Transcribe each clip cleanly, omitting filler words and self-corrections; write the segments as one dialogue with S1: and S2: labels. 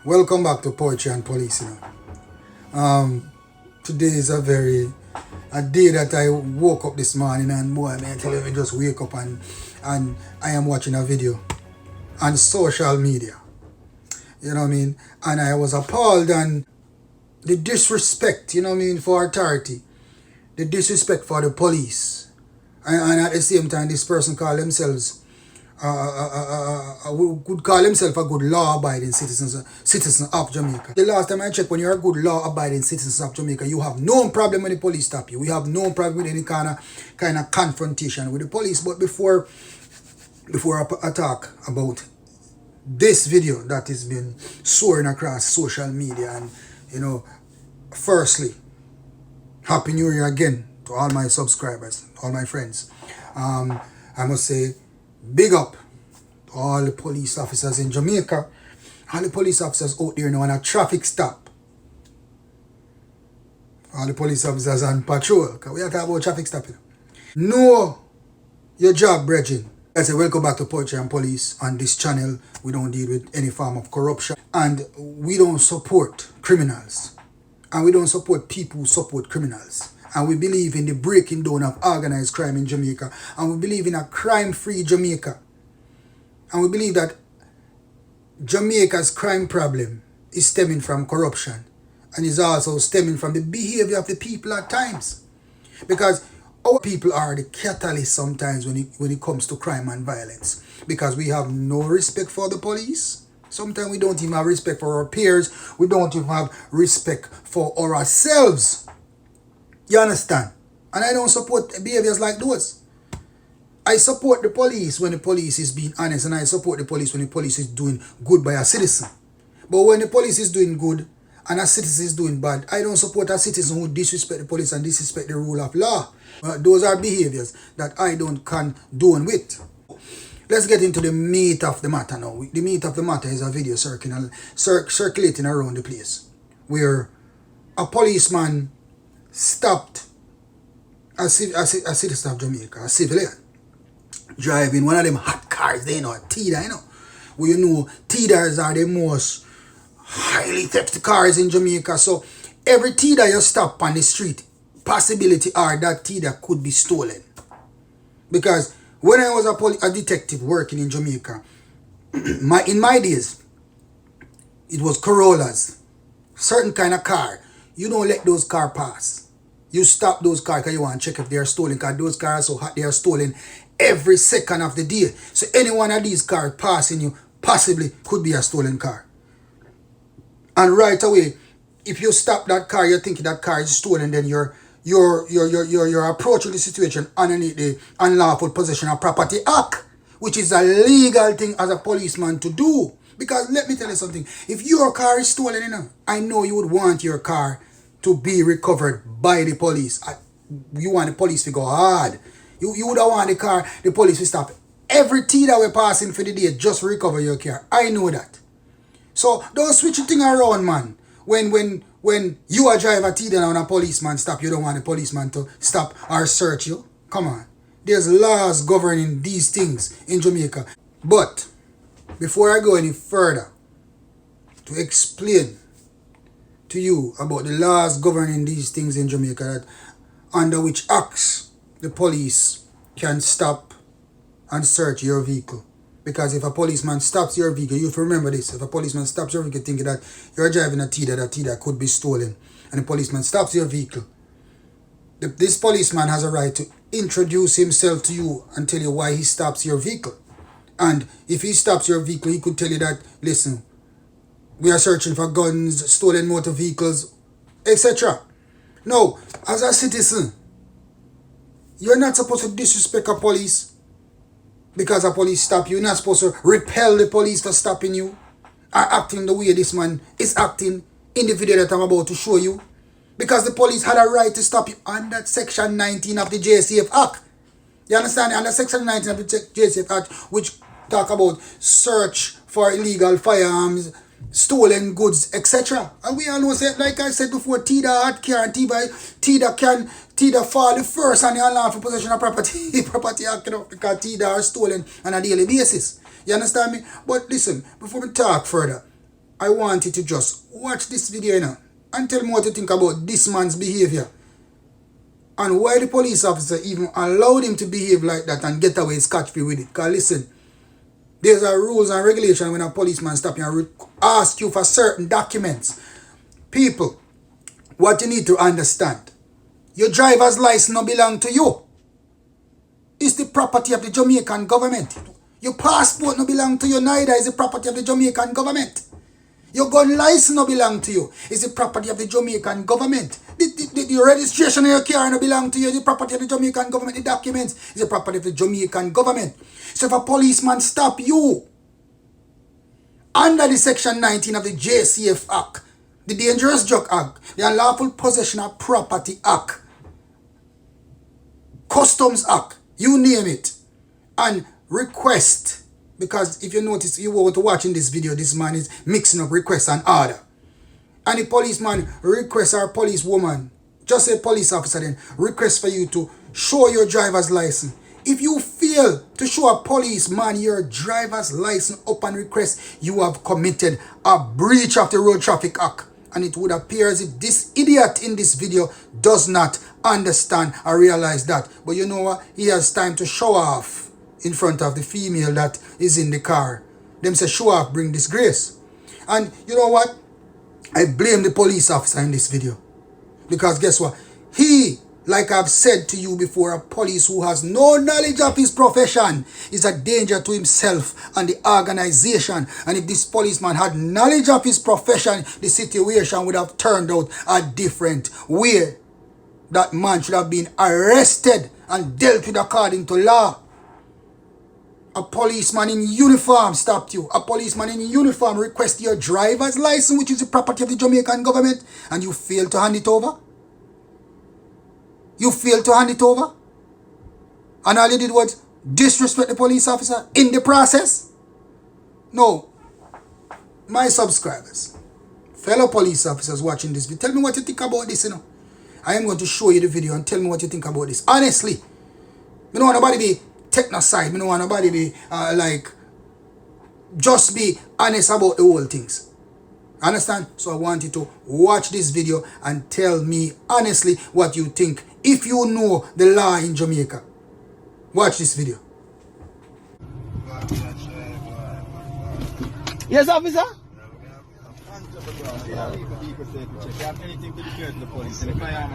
S1: Welcome back to Poetry and Police. Today is a day that I woke up this morning, and boy, man, I tell you, I just wake up and I am watching a video on social media. You know what I mean? And I was appalled and the disrespect, for authority, the disrespect for the police, and at the same time, this person called themselves could call himself a good law-abiding citizen of Jamaica. The last time I checked, when you're a good law-abiding citizen of Jamaica, you have no problem when the police stop you. We have no problem with any kind of confrontation with the police. But before I talk about this video that has been soaring across social media, and firstly, Happy New Year again to all my subscribers, all my friends. I must say, big up to all the police officers in Jamaica, all the police officers out there now on a traffic stop, all the police officers on patrol, because we are talking about traffic stopping. Know your job, brethren. I say welcome back to Poetry and Police. On this channel, we don't deal with any form of corruption, and we don't support criminals, and we don't support people who support criminals. And we believe in the breaking down of organized crime in Jamaica. And we believe in a crime-free Jamaica. And we believe that Jamaica's crime problem is stemming from corruption. And is also stemming from the behavior of the people at times. Because our people are the catalyst sometimes when it comes to crime and violence. Because we have no respect for the police. Sometimes we don't even have respect for our peers. We don't even have respect for ourselves. You understand? And I don't support behaviors like those. I support the police when the police is being honest, and I support the police when the police is doing good by a citizen. But when the police is doing good and a citizen is doing bad, I don't support a citizen who disrespect the police and disrespect the rule of law. Those are behaviors that I don't condone with. Let's get into the meat of the matter now. The meat of the matter is a video circulating around the place where a policeman stopped a citizen of Jamaica, a civilian, driving one of them hot cars, a Tida, where Tidas are the most highly thefted cars in Jamaica. So every Tida you stop on the street, possibility are that Tida could be stolen. Because when I was a detective working in Jamaica, in my days, it was Corollas, certain kind of car. You don't let those cars pass. You stop those cars because you want to check if they are stolen, because those cars are so hot, they are stolen every second of the day. So any one of these cars passing you possibly could be a stolen car. And right away, if you stop that car, you're thinking that car is stolen, then you're approaching the situation underneath the Unlawful Possession of Property Act, which is a legal thing as a policeman to do. Because let me tell you something, if your car is stolen, I know you would want your car to be recovered by the police. You want the police to go hard. You would want the police to stop every tea that we're passing for the day just to recover your car. I know that. So don't switch the thing around, man. When you are driver a tea and a policeman stop, you don't want the policeman to stop or search you. Come on. There's laws governing these things in Jamaica. But before I go any further to explain to you about the laws governing these things in Jamaica, that under which acts the police can stop and search your vehicle. Because if a policeman stops your vehicle, you have to remember this, if a policeman stops your vehicle thinking that you're driving a Tida, that Tida could be stolen, and the policeman stops your vehicle, this policeman has a right to introduce himself to you and tell you why he stops your vehicle. And if he stops your vehicle, he could tell you that, listen, we are searching for guns, stolen motor vehicles, etc. Now, as a citizen, you're not supposed to disrespect a police because a police stop you. You're not supposed to repel the police for stopping you or acting the way this man is acting in the video that I'm about to show you. Because the police had a right to stop you under Section 19 of the JSAF Act. You understand? Under Section 19 of the JSAF Act, which talk about search for illegal firearms, stolen goods, etc. And we all know, like I said before, Tida hot car and Tida fall the first on the unlawful possession of property act, because Tida are stolen on a daily basis. You understand me? But listen, before we talk further, I want you to just watch this video, you know, and tell me what you think about this man's behavior. And why the police officer even allowed him to behave like that and get away scot-free with it. Because listen, there's a rules and regulation when a policeman stop you and ask you for certain documents. People, what you need to understand, your driver's license no belong to you. It's the property of the Jamaican government. Your passport no belong to you, neither is the property of the Jamaican government. Your gun license no belong to you. It's the property of the Jamaican government. The registration of your car no belong to you. The property of the Jamaican government. The documents is the property of the Jamaican government. So if a policeman stop you under the section 19 of the JCF Act, the Dangerous Drug Act, the Unlawful Possession of Property Act, Customs Act, you name it, and request, because if you notice, you were watching this video, this man is mixing up request and order. And the policeman requests our policewoman, just a police officer then, request for you to show your driver's license. If you fail to show a policeman your driver's license upon request, you have committed a breach of the Road Traffic Act. And it would appear as if this idiot in this video does not understand or realize that. But you know what? He has time to show off in front of the female that is in the car. Them say show off bring disgrace. And you know what? I blame the police officer in this video. Because guess what? He, like I've said to you before, a police who has no knowledge of his profession is a danger to himself and the organization. And if this policeman had knowledge of his profession, the situation would have turned out a different way. That man should have been arrested and dealt with according to law. A policeman in uniform stopped you. A policeman in uniform requested your driver's license, which is the property of the Jamaican government, and you failed to hand it over. You failed to hand it over. And all you did was disrespect the police officer in the process. No. My subscribers, fellow police officers watching this video, tell me what you think about this, you know. I am going to show you the video and tell me what you think about this. Honestly, I don't want nobody be techno side. I don't want nobody be just be honest about the whole things. Understand? So I want you to watch this video and tell me honestly what you think if you know the law in Jamaica. Watch this video.
S2: Yes, officer?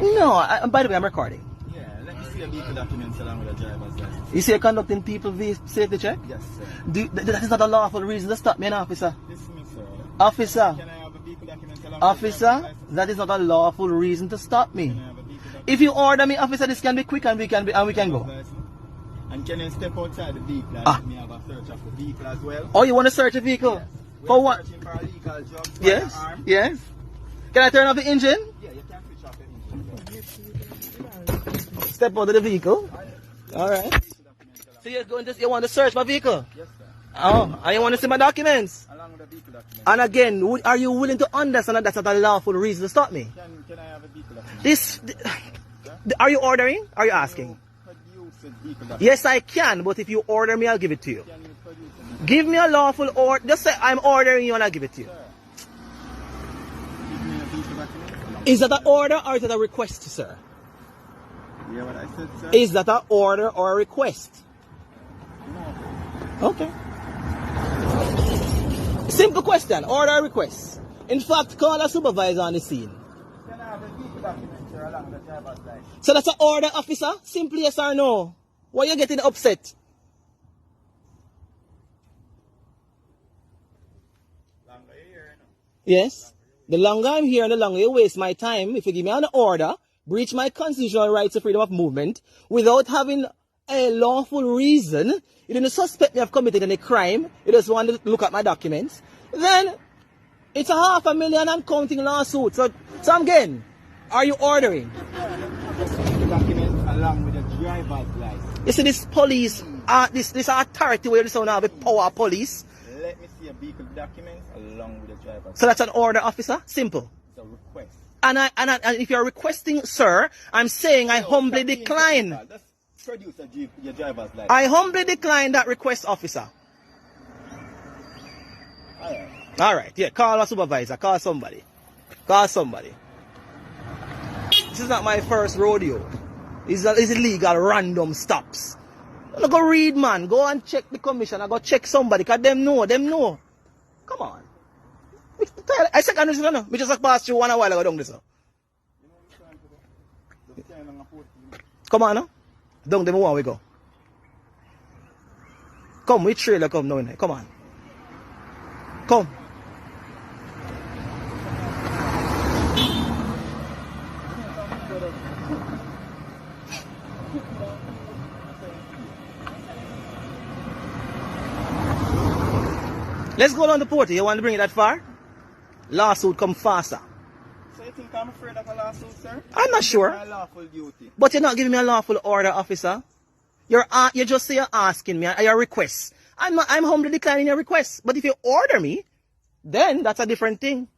S2: No, by the way, I'm recording.
S3: Yeah, let me see a vehicle documents along with a driver's license.
S2: You say you're conducting people safety check?
S3: Yes, sir.
S2: That is not a lawful reason to stop me, an officer.
S3: Listen, sir.
S2: Officer.
S3: Can I have a vehicle document along with a
S2: Officer,
S3: driver's license?
S2: that is not a lawful reason to stop me.
S3: Can I have a vehicle document?
S2: If you order me, officer, this can be quick and we can go.
S3: And can you step outside the vehicle and let me have a search of the vehicle as well?
S2: Oh, you want to search a vehicle?
S3: Yes.
S2: For
S3: We're
S2: what?
S3: searching for illegal drugs,
S2: Yes,
S3: firearm.
S2: yes. Can I turn off the engine?
S3: Yeah, you can switch off the engine.
S2: Step out of the vehicle. Alright. So you want to search my vehicle?
S3: Yes, sir.
S2: Oh, and you want to see my documents?
S3: Along with the vehicle document.
S2: And again, are you willing to understand that that's not a lawful reason to stop me?
S3: Can I have a vehicle document?
S2: Are you ordering? Are you asking?
S3: Produce a vehicle document.
S2: Yes, I can, but if you order me, I'll give it to you.
S3: Can you produce a vehicle?
S2: Give me a lawful order. Just say I'm ordering you and I'll give it to you.
S3: Sir, give me a vehicle document.
S2: Is that an order or is that a request, sir?
S3: You hear what I said, sir?
S2: Is that an order or a request?
S3: No.
S2: Okay. Simple question, order or request. In fact, call a supervisor on the scene.
S3: Can I have a vehicle document, sir, along with the driver's license?
S2: So that's an order, officer? Simply yes or no? Why are you getting upset?
S3: Longer here, no?
S2: Yes. The longer I'm here and the longer you waste my time, if you give me an order, breach my constitutional rights to freedom of movement, without having a lawful reason, you didn't suspect me of committing any crime, you just want to look at my documents, then it's a $500,000 and counting lawsuit. So again, are you ordering?
S3: Document along with the driver's license.
S2: You see this police, this authority where you don't have a power police.
S3: Let me see a vehicle document along with the driver's
S2: So that's an order, officer? Simple.
S3: It's a request.
S2: And if you're requesting, sir, I'm saying I humbly decline.
S3: Let's produce your driver's license.
S2: I humbly decline that request, officer.
S3: Alright.
S2: Alright, yeah, call a supervisor, call somebody. Call somebody. This is not my first rodeo. It's illegal random stops. Don't go read, man. Go and check the commission. Go check somebody. Because them know. Come on. I said, no. We just passed through one a while ago down this. Come on, no? Down the one we go. Come, we trailer come now. Come on. Come. Let's go down the portal. You want to bring it that far? Lawsuit come faster.
S3: So you think I'm afraid of a lawsuit, sir?
S2: I'm not sure.
S3: My lawful duty.
S2: But you're not giving me a lawful order, officer. You just say you're asking me your request. I'm humbly declining your request. But if you order me, then that's a different thing.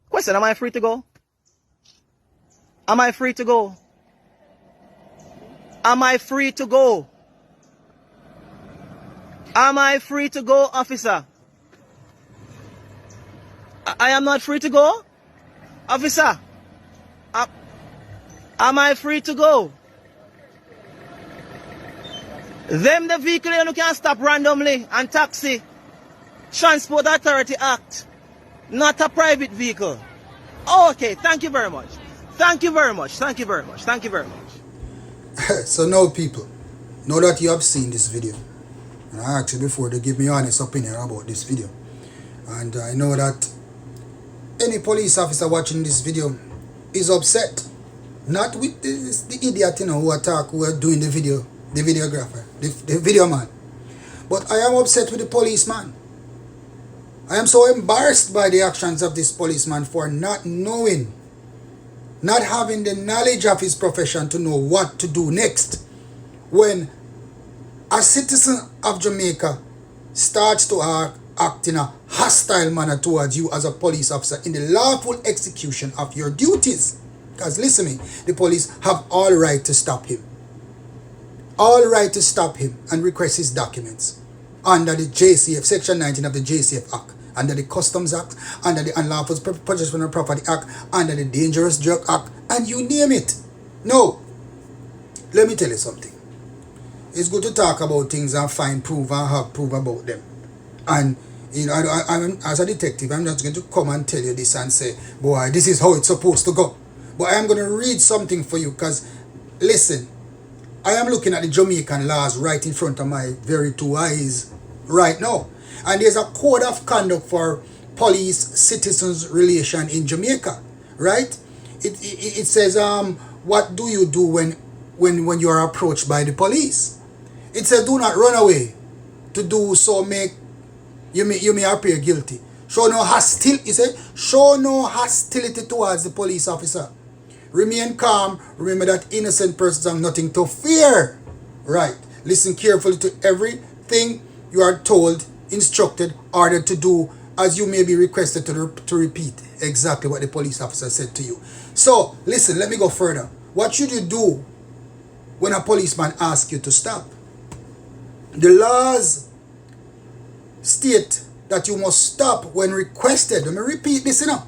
S2: Question, am I free to go? Am I free to go? Am I free to go? Am I free to go, officer? I am not free to go? Officer? Am I free to go? Them the vehicle you can stop randomly and taxi. Transport Authority Act. Not a private vehicle. Okay, thank you very much. Thank you very much. Thank you very much. Thank you very much.
S1: So now people, now that you have seen this video, and I asked you before to give me honest opinion about this video, and I know that any police officer watching this video is upset, not with the idiot, you know, who are doing the video, the videographer, the video man, but I am upset with the policeman. I am so embarrassed by the actions of this policeman for not knowing, not having the knowledge of his profession to know what to do next when a citizen of Jamaica starts to act in a hostile manner towards you as a police officer in the lawful execution of your duties. Because listen to me, the police have all right to stop him. All right to stop him and request his documents under the JCF, Section 19 of the JCF Act, under the Customs Act, under the Unlawful Possession of Property Act, under the Dangerous Drug Act, and you name it. No, let me tell you something. It's good to talk about things and find proof and have proof about them. And you know, as a detective, I'm not going to come and tell you this and say, boy, this is how it's supposed to go. But I am going to read something for you because, listen, I am looking at the Jamaican laws right in front of my very two eyes right now. And there's a code of conduct for police-citizens relation in Jamaica, right? It says, what do you do when you are approached by the police? It says, do not run away. To do so you may appear guilty. Show no hostility. It says, show no hostility towards the police officer. Remain calm. Remember that innocent persons have nothing to fear. Right. Listen carefully to everything you are told, instructed, ordered to do, as you may be requested to repeat exactly what the police officer said to you. So, listen, let me go further. What should you do when a policeman asks you to stop? The laws state that you must stop when requested. Let me repeat this, you know.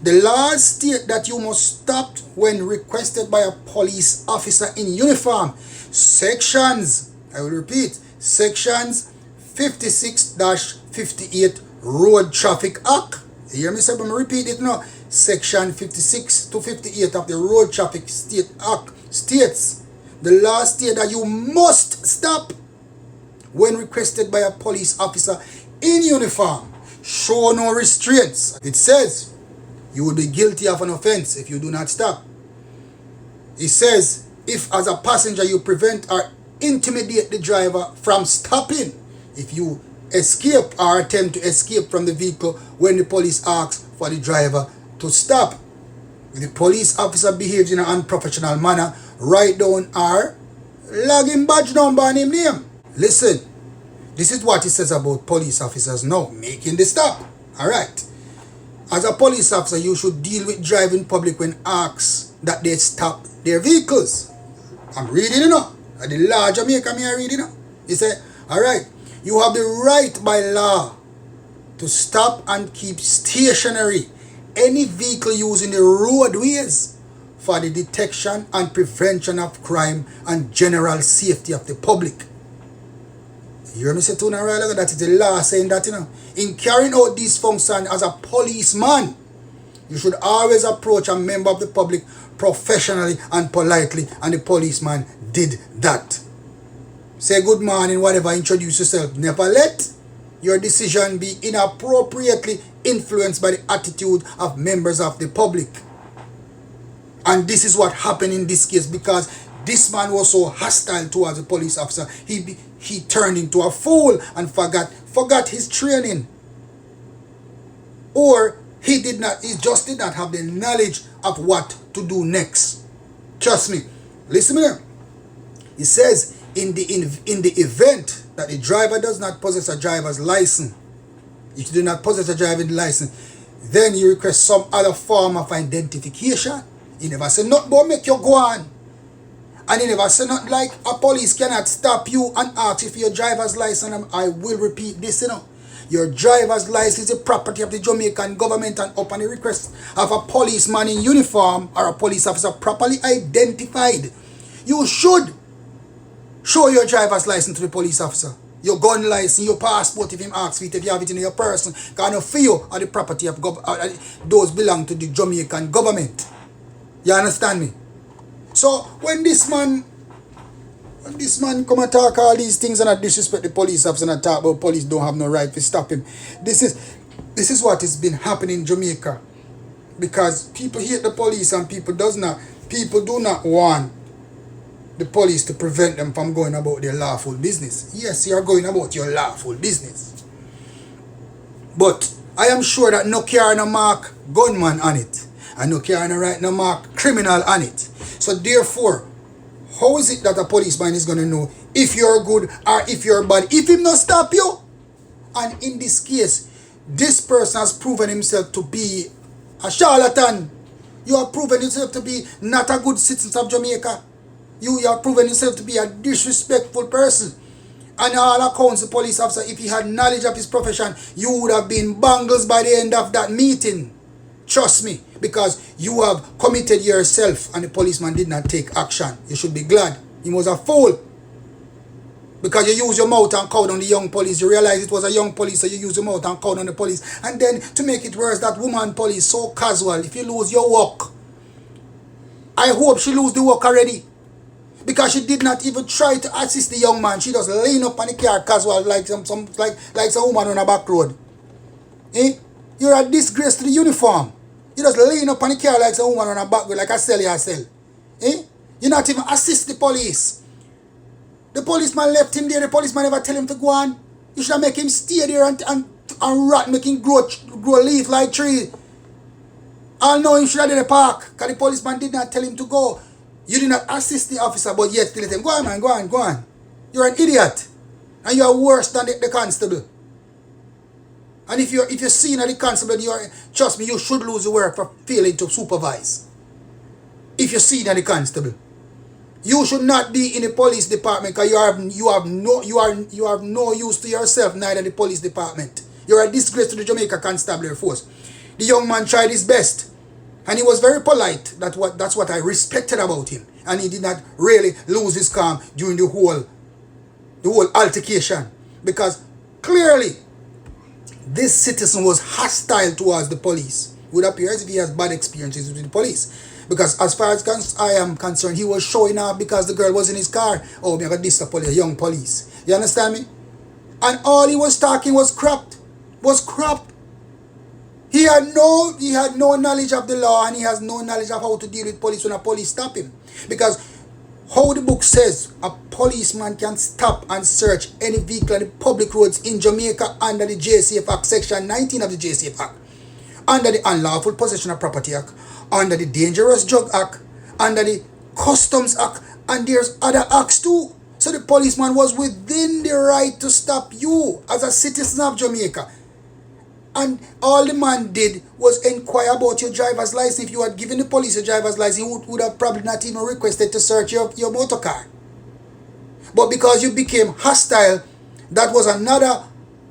S1: The laws state that you must stop when requested by a police officer in uniform. Sections, I will repeat, sections 56-58 Road Traffic Act. You hear me say, but I repeat it now. Section 56 to 58 of the Road Traffic Act states, the law states that you must stop when requested by a police officer in uniform. Show no restraints. It says you will be guilty of an offense if you do not stop. It says if as a passenger you prevent or intimidate the driver from stopping, if you escape or attempt to escape from the vehicle when the police asks for the driver to stop. If the police officer behaves in an unprofessional manner, write down or log him badge number and him name. Listen, this is what it says about police officers now, making the stop. Alright. As a police officer, you should deal with driving public when asked that they stop their vehicles. I'm reading it now. At the law Jamaica, me I read it now. He said, alright, you have the right by law to to stop and keep stationary any vehicle using the roadways for the detection and prevention of crime and general safety of the public. You hear me say to now, right? That is the law saying that, in carrying out this function as a policeman, you should always approach a member of the public professionally and politely, and the policeman did that. Say good morning, whatever, introduce yourself. Never let your decision be inappropriately influenced by the attitude of members of the public. And this is what happened in this case, because this man was so hostile towards the police officer. He turned into a fool and forgot his training. Or he just did not have the knowledge of what to do next. Trust me. Listen here. It says in the event that the driver does not possess a driver's license, if you do not possess a driving license, then you request some other form of identification. He never said nothing about make you go on. And he never said nothing like a police cannot stop you and ask you for your driver's license. I will repeat this, Your driver's license is the property of the Jamaican government, and upon the request of a policeman in uniform or a police officer properly identified, you should show your driver's license to the police officer. Your gun license, your passport if him asks for it, if you have it in your person. Because for you are the property of those belong to the Jamaican government. You understand me? So when this man come and talk all these things and disrespect the police officer and talk about police don't have no right to stop him, this is what has been happening in Jamaica. Because people hate the police and people do not want the police to prevent them from going about their lawful business. Yes, you are going about your lawful business. But I am sure that no car no mark gunman on it. And no car no right no mark criminal on it. So therefore, how is it that a policeman is going to know if you're good or if you're bad, if him not stop you? And in this case, this person has proven himself to be a charlatan. You have proven yourself to be not a good citizen of Jamaica. You have proven yourself to be a disrespectful person. And all accounts, the police officer, if he had knowledge of his profession, you would have been bangles by the end of that meeting. Trust me, because you have committed yourself and the policeman did not take action. You should be glad. He was a fool. Because you use your mouth and call on the young police. You realize it was a young police, so you use your mouth and call on the police. And then to make it worse, that woman police so casual. If you lose your work, I hope she lose the work already. Because she did not even try to assist the young man. She just lean up on the car casual like some woman on a back road. Eh? You're a disgrace to the uniform. You just lean up on the car like some woman on a back road, like I sell yourself. Eh? You not even assist the police. The policeman left him there. The policeman never tell him to go on. You should make him stay there and rot, make him grow leaf like tree. I know him should have done the park. Because the policeman did not tell him to go. You did not assist the officer, but yet still let him go on, man, go on. You're an idiot. And you're worse than the constable. And if you're seen at the constable, trust me, you should lose the work for failing to supervise. If you're seen at the constable. You should not be in the police department because you have no use to yourself, neither the police department. You're a disgrace to the Jamaica Constabulary Force. The young man tried his best. And he was very polite. That's what I respected about him. And he did not really lose his calm during the whole altercation. Because clearly, this citizen was hostile towards the police. It would appear as if he has bad experiences with the police. Because as far as I am concerned, he was showing off because the girl was in his car. Oh, me got this a young police. You understand me? And all he was talking was crap. He had no knowledge of the law, and he has no knowledge of how to deal with police when a police stop him. Because how the book says, a policeman can stop and search any vehicle on the public roads in Jamaica under the JCF Act, Section 19 of the JCF Act, under the Unlawful Possession of Property Act, under the Dangerous Drug Act, under the Customs Act, and there's other acts too. So the policeman was within the right to stop you as a citizen of Jamaica. And all the man did was inquire about your driver's license. If you had given the police your driver's license, he would have probably not even requested to search your motor car. But because you became hostile, that was another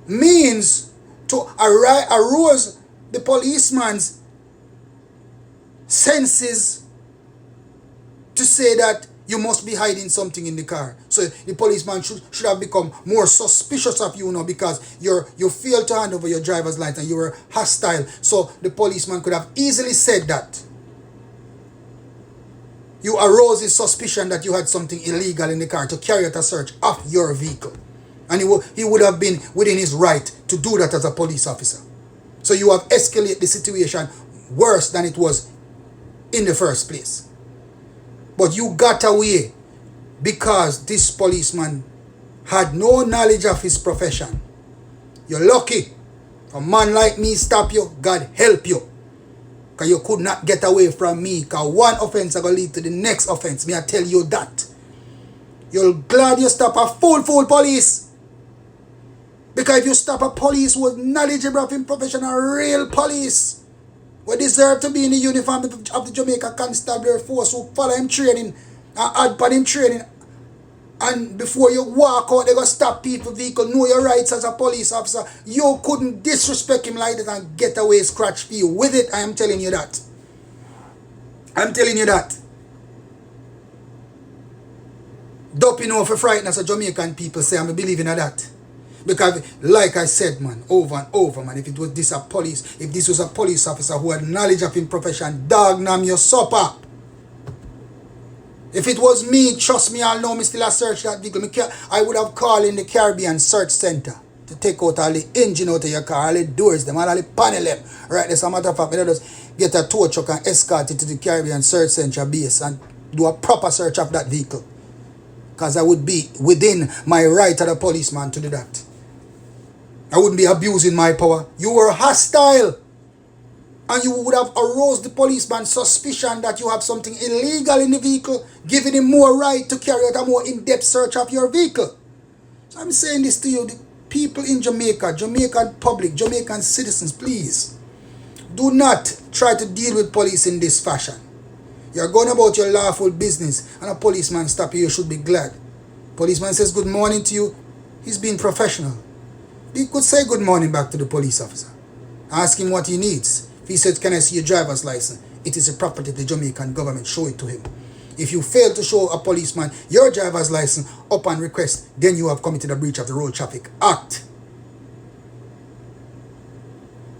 S1: means to arouse the policeman's senses to say that you must be hiding something in the car. So the policeman should have become more suspicious of you now because you failed to hand over your driver's license and you were hostile. So the policeman could have easily said that. You aroused his suspicion that you had something illegal in the car to carry out a search of your vehicle. And he would have been within his right to do that as a police officer. So you have escalated the situation worse than it was in the first place. But you got away because this policeman had no knowledge of his profession. You're lucky. If a man like me stop you, God help you. Because you could not get away from me. Because one offense is going to lead to the next offense. Me I tell you that. You're glad you stop a fool police. Because if you stop a police who was knowledgeable of his profession, a real police, who deserve to be in the uniform of the Jamaica Constabulary Force, who follow him training and add upon him training. And before you walk out, they go stop people vehicle, know your rights as a police officer. You couldn't disrespect him like that and get away scratch for you. With it, I am telling you that. I'm telling you that. Doping over frighten as a Jamaican people say, I'm believing in that. Because like I said, man, over and over, man, if this was a police officer who had knowledge of his profession, dog nam your supper. If it was me, trust me, I'll know me still a search that vehicle. I would have called in the Caribbean Search Center to take out all the engine out of your car, all the doors, them, all the panel them. Right, as a matter of fact, I just get a tow truck and escort it to the Caribbean Search Center base and do a proper search of that vehicle. Because I would be within my right as a policeman to do that. I wouldn't be abusing my power. You were hostile. And you would have aroused the policeman's suspicion that you have something illegal in the vehicle, giving him more right to carry out a more in-depth search of your vehicle. So I'm saying this to you, the people in Jamaica, Jamaican public, Jamaican citizens, please, do not try to deal with police in this fashion. You're going about your lawful business and a policeman stop you, you should be glad. Policeman says good morning to you, he's being professional. You could say good morning back to the police officer. Ask him what he needs. If he said, can I see your driver's license? It is a property of the Jamaican government. Show it to him. If you fail to show a policeman your driver's license upon request, then you have committed a breach of the Road Traffic Act.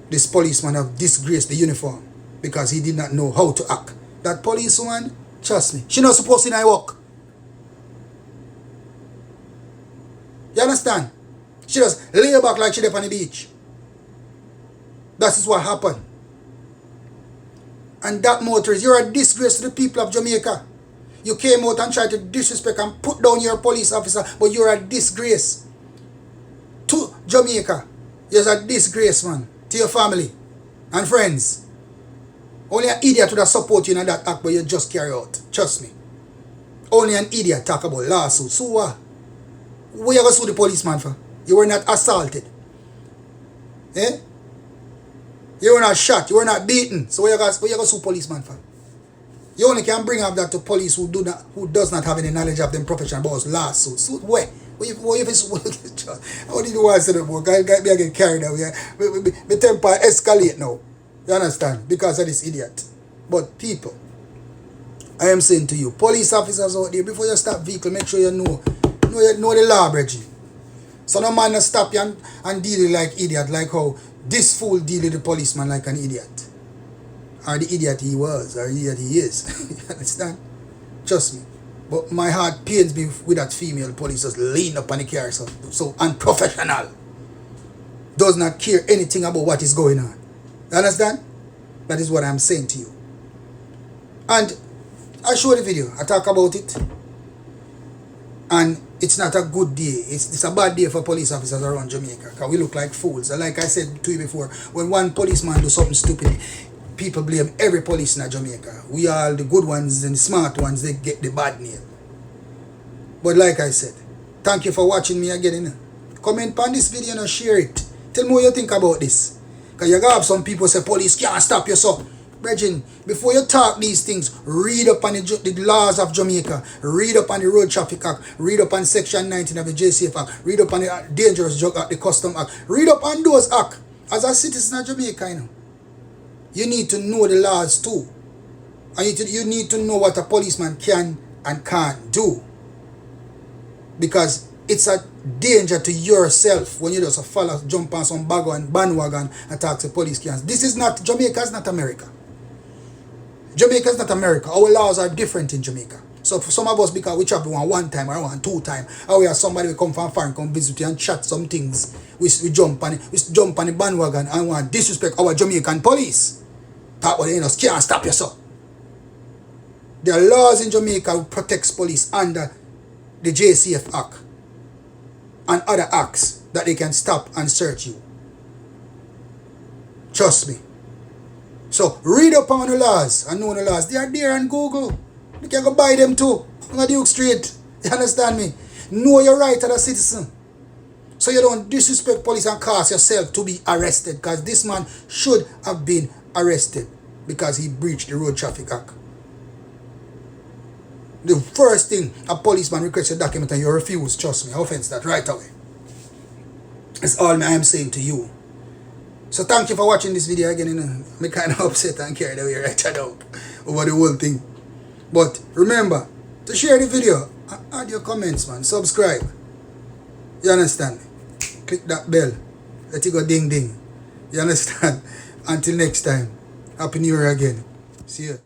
S1: This policeman have disgraced the uniform because he did not know how to act. That policewoman, trust me, she not supposed to in work. You understand? She just lay back like she there on the beach. That is what happened. And that motorist, you're a disgrace to the people of Jamaica. You came out and tried to disrespect and put down your police officer, but you're a disgrace to Jamaica. You're a disgrace, man, to your family and friends. Only an idiot would have support you in that act, but you just carry out. Trust me. Only an idiot talk about lawsuit. So what? What you going to sue the policeman for? You were not assaulted. Eh? You were not shot. You were not beaten. So what you going to sue policeman for? You only can bring up that to police who does not have any knowledge of them profession about lawsuit. Suit where? How did you want to say that, boy? Guy me get carried away. My temper escalate now. You understand? Because of this idiot. But people, I am saying to you, police officers out there, before you stop vehicle, make sure you know the law, Bridgie. So no man stop you and deal like idiot, like how this fool deal with the policeman like an idiot. Or the idiot he was, or the idiot he is. You understand? Trust me. But my heart pains me with that female police just leaning up on the car so unprofessional. Does not care anything about what is going on. You understand? That is what I'm saying to you. And I show the video. I talk about it. And it's not a good day. It's a bad day for police officers around Jamaica. Because we look like fools. And like I said to you before, when one policeman do something stupid, people blame every police in Jamaica. We are the good ones and the smart ones, they get the bad name. But like I said, thank you for watching me again. Comment on this video and share it. Tell me what you think about this. Because you have some people say police can't stop you, so Brethren, before you talk these things, read up on the laws of Jamaica, read up on the Road Traffic Act, read up on Section 19 of the JCF Act, read up on the Dangerous Drug Act, the Custom Act, read up on those acts. As a citizen of Jamaica, you need to know the laws too. And you need to know what a policeman can and can't do. Because it's a danger to yourself when you just follow, jump on some bandwagon and talk to police cans. This is not, Jamaica is not America. Jamaica is not America. Our laws are different in Jamaica. So for some of us, because we travel one time or one two time, or we have somebody we come from foreign, come visit you and chat some things, we jump on the bandwagon and want to disrespect our Jamaican police. Talk about, can't stop yourself. There are laws in Jamaica who protects police under the JCF Act and other acts that they can stop and search you. Trust me. So read up on the laws and know the laws. They are there on Google. You can go buy them too on Duke Street. You understand me? Know your right as a citizen. So you don't disrespect police and cause yourself to be arrested, because this man should have been arrested because he breached the Road Traffic Act. The first thing a policeman requests a document and you refuse, trust me, I offense that right away. That's all I am saying to you. So thank you for watching this video again. I'm kind of upset and carried away right now over the whole thing. But remember to share the video, add your comments, man, subscribe. You understand me? Click that bell, let it go ding ding. You understand? Until next time, Happy New Year again. See you.